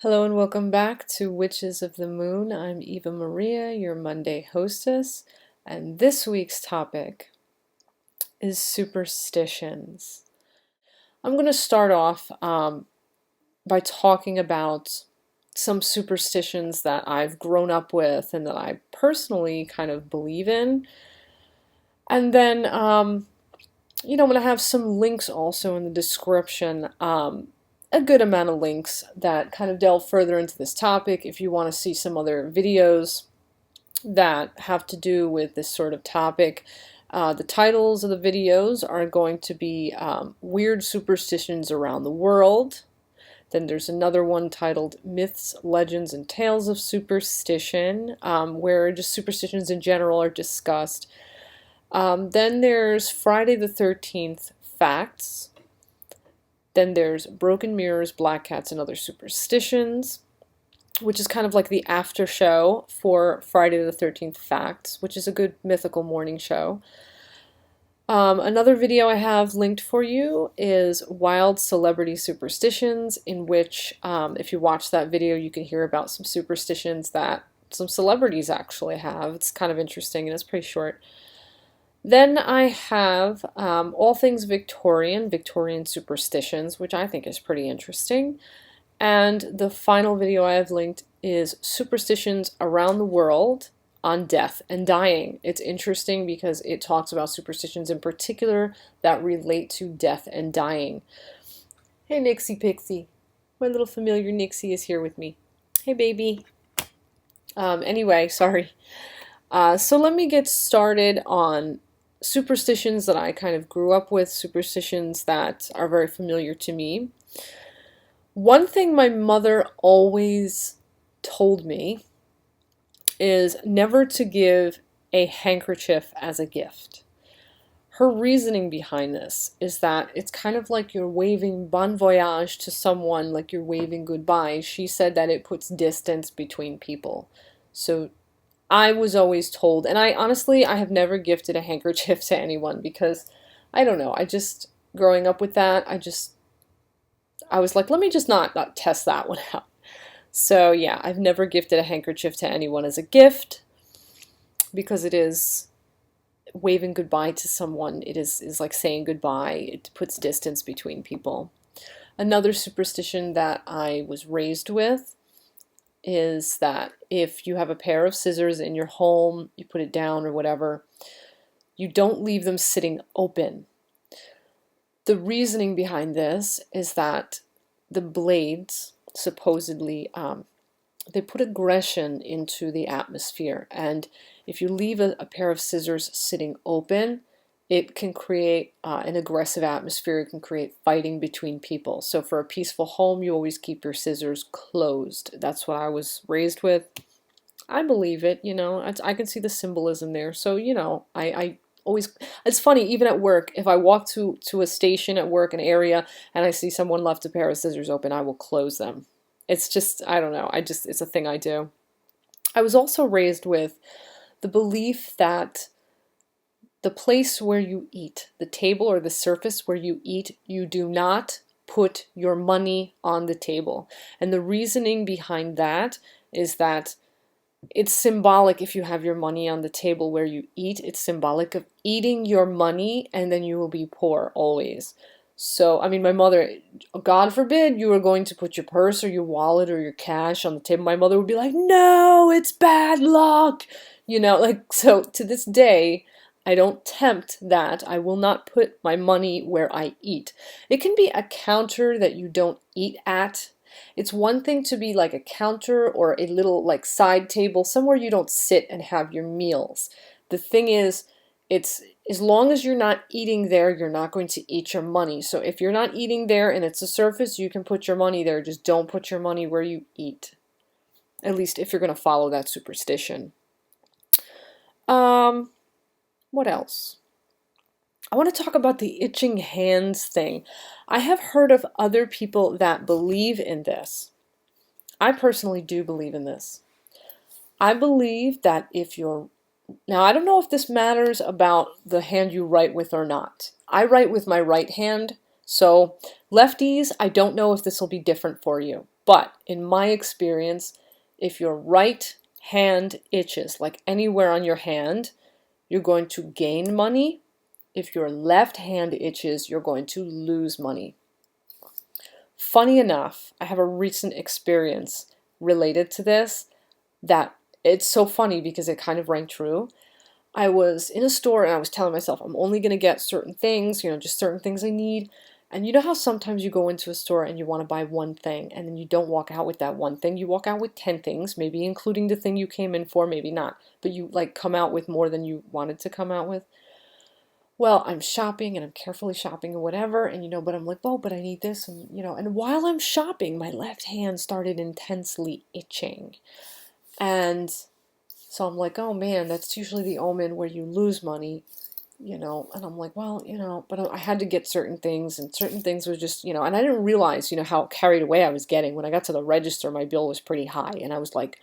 Hello and welcome back to Witches of the Moon. I'm Eva Maria, your Monday hostess, and this week's topic is superstitions. I'm going to start off by talking about some superstitions that I've grown up with and that I personally kind of believe in. And then, I'm going to have some links also in the description. A good amount of links that kind of delve further into this topic if you want to see some other videos that have to do with this sort of topic. The titles of the videos are going to be Weird Superstitions Around the World. Then there's another one titled Myths, Legends, and Tales of Superstition, where just superstitions in general are discussed. Then there's Friday the 13th Facts. Then there's Broken Mirrors, Black Cats, and Other Superstitions, which is kind of like the after show for Friday the 13th Facts, which is a good mythical morning show. Another video I have linked for you is Wild Celebrity Superstitions, in which if you watch that video you can hear about some superstitions that some celebrities actually have. It's kind of interesting and it's pretty short. Then I have all things Victorian superstitions, which I think is pretty interesting. And the final video I have linked is Superstitions Around the World on Death and Dying. It's interesting because it talks about superstitions in particular that relate to death and dying. Hey Nixie Pixie, my little familiar Nixie is here with me. Hey baby. Anyway, sorry. So let me get started on superstitions that I kind of grew up with, superstitions that are very familiar to me. One thing my mother always told me is never to give a handkerchief as a gift. Her reasoning behind this is that it's kind of like you're waving bon voyage to someone, like you're waving goodbye. She said that it puts distance between people. So I was always told, and I have never gifted a handkerchief to anyone because, I don't know, growing up with that, I was like, let me just not test that one out. So yeah, I've never gifted a handkerchief to anyone as a gift because it is waving goodbye to someone. It is like saying goodbye. It puts distance between people. Another superstition that I was raised with is that if you have a pair of scissors in your home, you put it down or whatever, you don't leave them sitting open. The reasoning behind this is that the blades supposedly they put aggression into the atmosphere, and if you leave a pair of scissors sitting open, it can create an aggressive atmosphere. It can create fighting between people. So for a peaceful home, you always keep your scissors closed. That's what I was raised with. I believe it, I can see the symbolism there. So, I always, it's funny, even at work, if I walk to a station at work, an area, and I see someone left a pair of scissors open, I will close them. It's just, I don't know, it's a thing I do. I was also raised with the belief that the place where you eat, the table or the surface where you eat, you do not put your money on the table. And the reasoning behind that is that it's symbolic. If you have your money on the table where you eat, it's symbolic of eating your money, and then you will be poor always. So, I mean, my mother, God forbid you were going to put your purse or your wallet or your cash on the table. My mother would be like, no, it's bad luck. So to this day, I don't tempt that. I will not put my money where I eat. It can be a counter that you don't eat at. It's one thing to be like a counter or a little like side table, somewhere you don't sit and have your meals. The thing is, it's as long as you're not eating there, you're not going to eat your money. So if you're not eating there and it's a surface, you can put your money there. Just don't put your money where you eat. At least if you're going to follow that superstition. What else? I want to talk about the itching hands thing. I have heard of other people that believe in this. I personally do believe in this. I believe that now I don't know if this matters about the hand you write with or not. I write with my right hand, so lefties, I don't know if this will be different for you. But in my experience, if your right hand itches, like anywhere on your hand, you're going to gain money. If your left hand itches, you're going to lose money. Funny enough, I have a recent experience related to this that it's so funny because it kind of rang true. I was in a store and I was telling myself I'm only going to get certain things, just certain things I need. And you know how sometimes you go into a store and you want to buy one thing and then you don't walk out with that one thing. You walk out with 10 things, maybe including the thing you came in for, maybe not. But you like come out with more than you wanted to come out with. Well, I'm shopping and I'm carefully shopping or whatever, and but I'm like, oh, but I need this, and while I'm shopping, my left hand started intensely itching. And so I'm like, oh man, that's usually the omen where you lose money, and I'm like, well, but I had to get certain things, and certain things was just, and I didn't realize, how carried away I was getting. When I got to the register, my bill was pretty high, and I was like,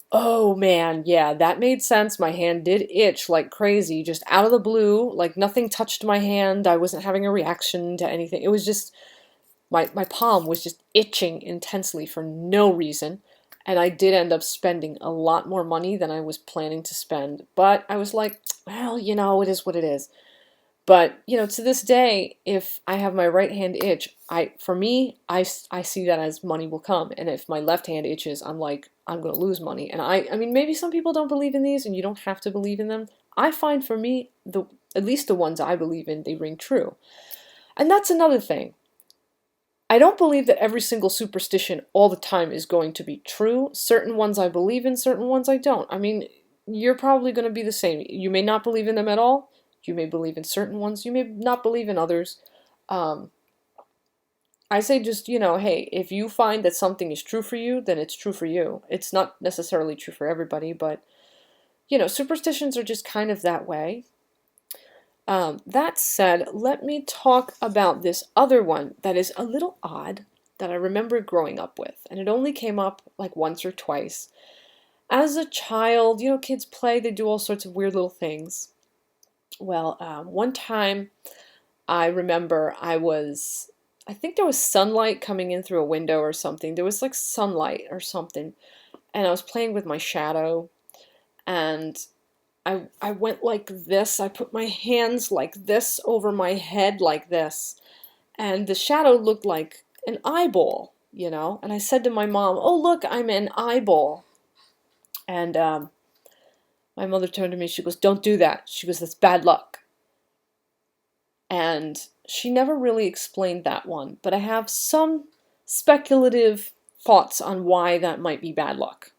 oh man, yeah, that made sense. My hand did itch like crazy, just out of the blue, like nothing touched my hand. I wasn't having a reaction to anything. It was just, my palm was just itching intensely for no reason. And I did end up spending a lot more money than I was planning to spend. But I was like, well, it is what it is. But, to this day, if I have my right hand itch, for me, I see that as money will come. And if my left hand itches, I'm like, I'm going to lose money. And I mean, maybe some people don't believe in these and you don't have to believe in them. I find for me, at least the ones I believe in, they ring true. And that's another thing. I don't believe that every single superstition all the time is going to be true. Certain ones I believe in, certain ones I don't. I mean, you're probably going to be the same. You may not believe in them at all. You may believe in certain ones. You may not believe in others. I say just, hey, if you find that something is true for you, then it's true for you. It's not necessarily true for everybody, but, superstitions are just kind of that way. That said, let me talk about this other one that is a little odd that I remember growing up with. And it only came up like once or twice. As a child, kids play, they do all sorts of weird little things. Well, one time I remember I think there was sunlight coming in through a window or something. There was like sunlight or something. And I was playing with my shadow. And I went like this. I put my hands like this over my head like this. And the shadow looked like an eyeball, And I said to my mom, oh, look, I'm an eyeball. And my mother turned to me. She goes, don't do that. She goes, that's bad luck. And she never really explained that one, but I have some speculative thoughts on why that might be bad luck.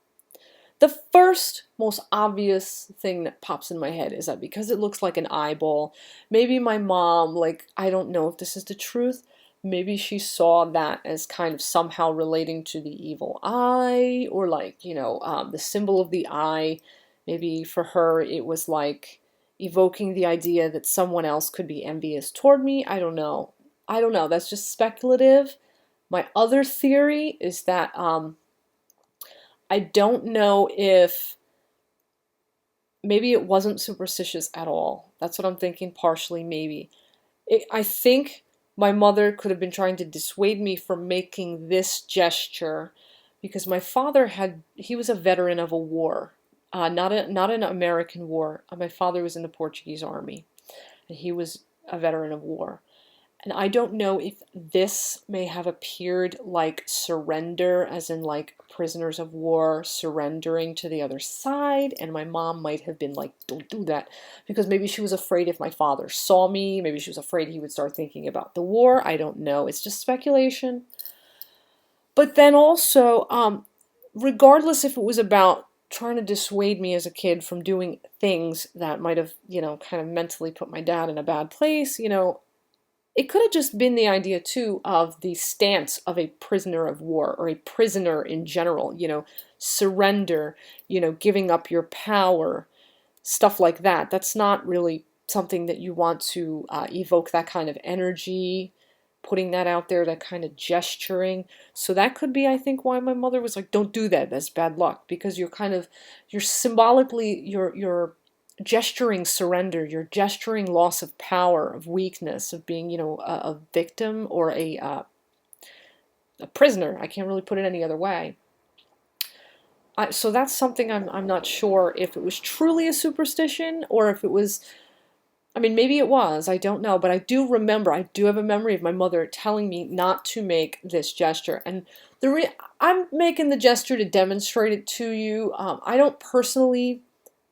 The first, most obvious thing that pops in my head is that because it looks like an eyeball, maybe my mom, I don't know if this is the truth, maybe she saw that as kind of somehow relating to the evil eye, or the symbol of the eye. Maybe for her it was like evoking the idea that someone else could be envious toward me. I don't know. That's just speculative. My other theory is that I don't know if maybe it wasn't superstitious at all. That's what I'm thinking, partially maybe. I think my mother could have been trying to dissuade me from making this gesture because my father he was a veteran of a war. Not an American war. My father was in the Portuguese army, and he was a veteran of war. And I don't know if this may have appeared like surrender, as in like prisoners of war surrendering to the other side, and my mom might have been like, don't do that, because maybe she was afraid if my father saw me, maybe she was afraid he would start thinking about the war. I don't know. It's just speculation. But then also, regardless if it was about trying to dissuade me as a kid from doing things that might have, kind of mentally put my dad in a bad place, it could have just been the idea, too, of the stance of a prisoner of war, or a prisoner in general, surrender, giving up your power, stuff like that. That's not really something that you want to evoke that kind of energy, putting that out there, that kind of gesturing. So that could be, I think, why my mother was like, don't do that, that's bad luck, because you're symbolically, you're gesturing surrender, you're gesturing loss of power, of weakness, of being, a victim, or a prisoner. I can't really put it any other way. So that's something I'm not sure if it was truly a superstition or if it was, I mean, maybe it was, I don't know, but I do remember, I do have a memory of my mother telling me not to make this gesture. And I'm making the gesture to demonstrate it to you. I don't personally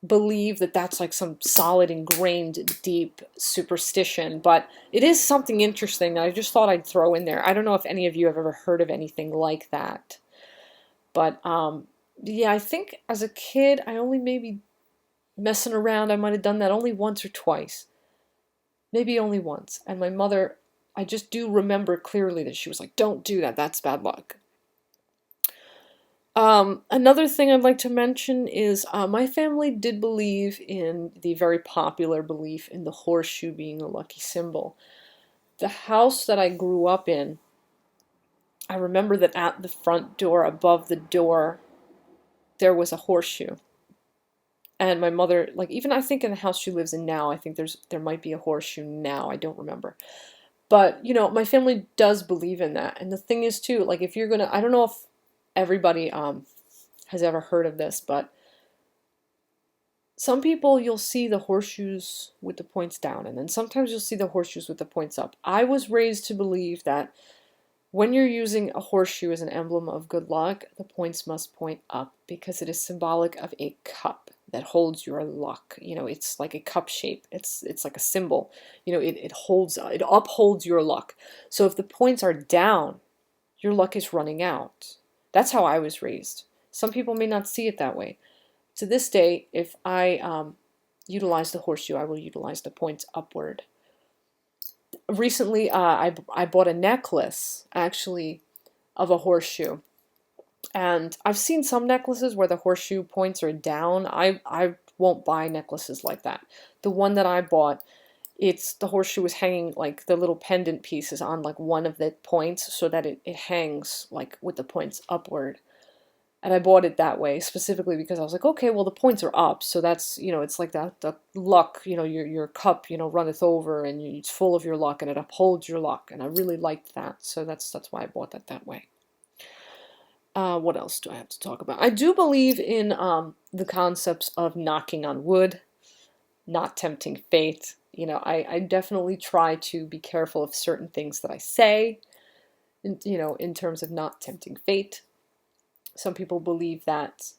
believe that that's like some solid, ingrained, deep superstition, but it is something interesting that I just thought I'd throw in there. I don't know if any of you have ever heard of anything like that, but yeah, I think as a kid, I only maybe messing around, I might have done that only once or twice. Maybe only once. And my mother, I just do remember clearly that she was like, don't do that, that's bad luck. Another thing I'd like to mention is my family did believe in the very popular belief in the horseshoe being a lucky symbol. The house that I grew up in, I remember that at the front door, above the door, there was a horseshoe. And my mother, like, even I think in the house she lives in now, I think there might be a horseshoe now, I don't remember. But, you know, my family does believe in that. And the thing is, too, like, if you're gonna, I don't know if everybody has ever heard of this, but some people, you'll see the horseshoes with the points down, and then sometimes you'll see the horseshoes with the points up. I was raised to believe that when you're using a horseshoe as an emblem of good luck, the points must point up because it is symbolic of a cup that holds your luck. You know, it's like a cup shape. It's like a symbol. You know, it upholds your luck. So if the points are down, your luck is running out. That's how I was raised. Some people may not see it that way. To this day, if I utilize the horseshoe, I will utilize the points upward. Recently, I bought a necklace, actually, of a horseshoe. And I've seen some necklaces where the horseshoe points are down. I won't buy necklaces like that. The one that I bought, the horseshoe was hanging, like, the little pendant pieces on, like, one of the points so that it hangs, like, with the points upward. And I bought it that way specifically because I was like, okay, well, the points are up, so that's, you know, it's like the luck, you know, your cup, you know, runneth over, and it's full of your luck, and it upholds your luck, and I really liked that, so that's why I bought that way. What else do I have to talk about? I do believe in the concepts of knocking on wood, not tempting fate. You know, I definitely try to be careful of certain things that I say, you know, in terms of not tempting fate. Some people believe that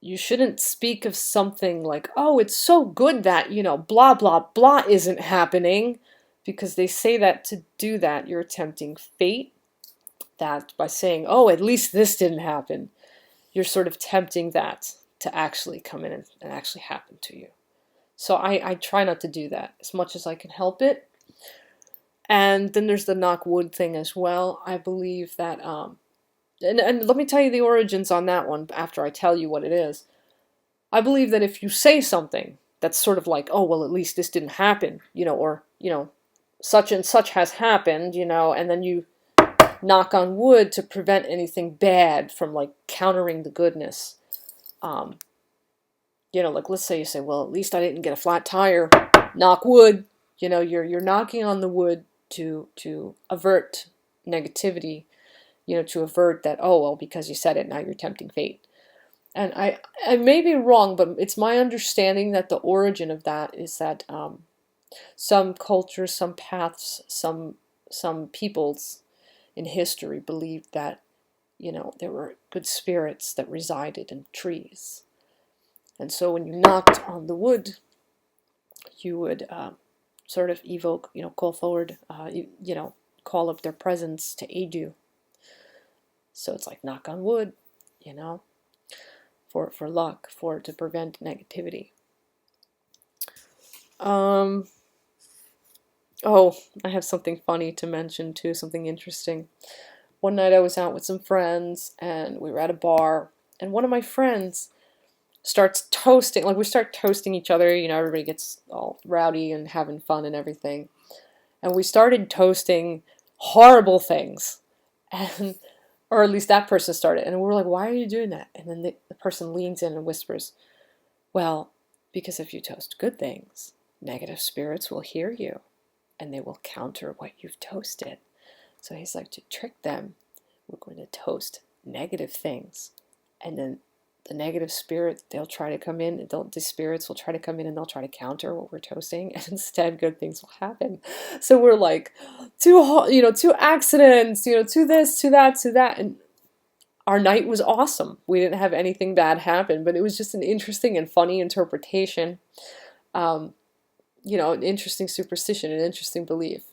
you shouldn't speak of something like, oh, it's so good that, you know, blah, blah, blah isn't happening, because they say that to do that, you're tempting fate. That by saying, oh, at least this didn't happen, you're sort of tempting that to actually come in and actually happen to you. So I try not to do that as much as I can help it. And then there's the knock wood thing as well. I believe that and let me tell you the origins on that one after I tell you what it is. I believe that if you say something that's sort of like, oh, well, at least this didn't happen, you know, or, you know, such and such has happened, you know, and then you knock on wood to prevent anything bad from, like, countering the goodness. You know, like, let's say you say, well, at least I didn't get a flat tire, knock wood. You know, you're knocking on the wood to avert negativity, you know, to avert that, oh, well, because you said it, now you're tempting fate. And I may be wrong, but it's my understanding that the origin of that is that some cultures, some paths, some peoples in history believed that, you know, there were good spirits that resided in trees. And so when you knocked on the wood, you would sort of evoke, you know, call forward, you know, call up their presence to aid you. So it's like knock on wood, you know, for luck, to prevent negativity. Oh, I have something funny to mention too, something interesting. One night I was out with some friends and we were at a bar, and one of my friends starts toasting, like, we start toasting each other, you know, everybody gets all rowdy and having fun and everything. And we started toasting horrible things. And or at least that person started. And we're like, why are you doing that? And then the person leans in and whispers, well, because if you toast good things, negative spirits will hear you and they will counter what you've toasted. So he's like, to trick them, we're going to toast negative things. And then the negative spirit, they'll try to come in, the spirits will try to come in and they'll try to counter what we're toasting, and instead good things will happen. So we're like, two accidents, to this, to that, to that. And our night was awesome. We didn't have anything bad happen, but it was just an interesting and funny interpretation. An interesting superstition, an interesting belief.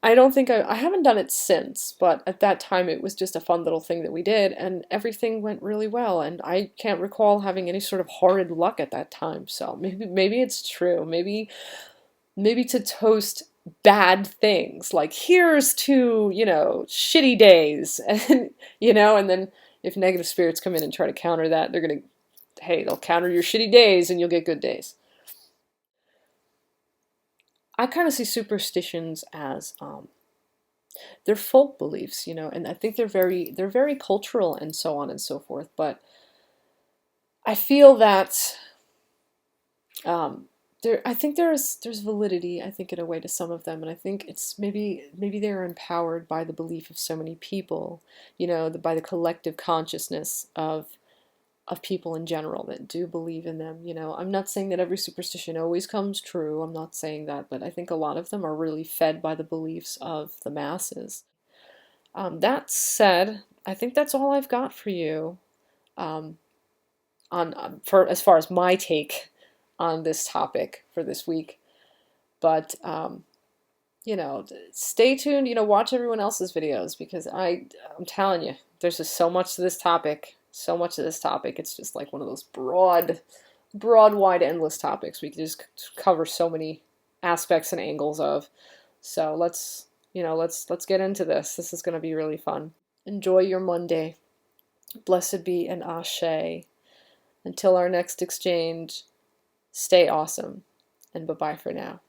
I don't think I haven't done it since, but at that time it was just a fun little thing that we did, and everything went really well, and I can't recall having any sort of horrid luck at that time. So maybe it's true. Maybe to toast bad things, like here's to, shitty days, and and then if negative spirits come in and try to counter that, they'll counter your shitty days and you'll get good days. I kind of see superstitions as they're folk beliefs, and I think they're very cultural and so on and so forth. But I feel that I think there's validity, I think, in a way, to some of them, and I think it's maybe they're empowered by the belief of so many people, by the collective consciousness of people in general that do believe in them. I'm not saying that every superstition always comes true. I'm not saying that, but I think a lot of them are really fed by the beliefs of the masses. That said, I think that's all I've got for you for as far as my take on this topic for this week. But stay tuned. Watch everyone else's videos, because I'm telling you, there's just so much to this topic. So much of this topic. It's just like one of those broad, wide, endless topics we can just cover so many aspects and angles of. So let's get into this. This is going to be really fun. Enjoy your Monday. Blessed be and ashe. Until our next exchange, stay awesome, and bye-bye for now.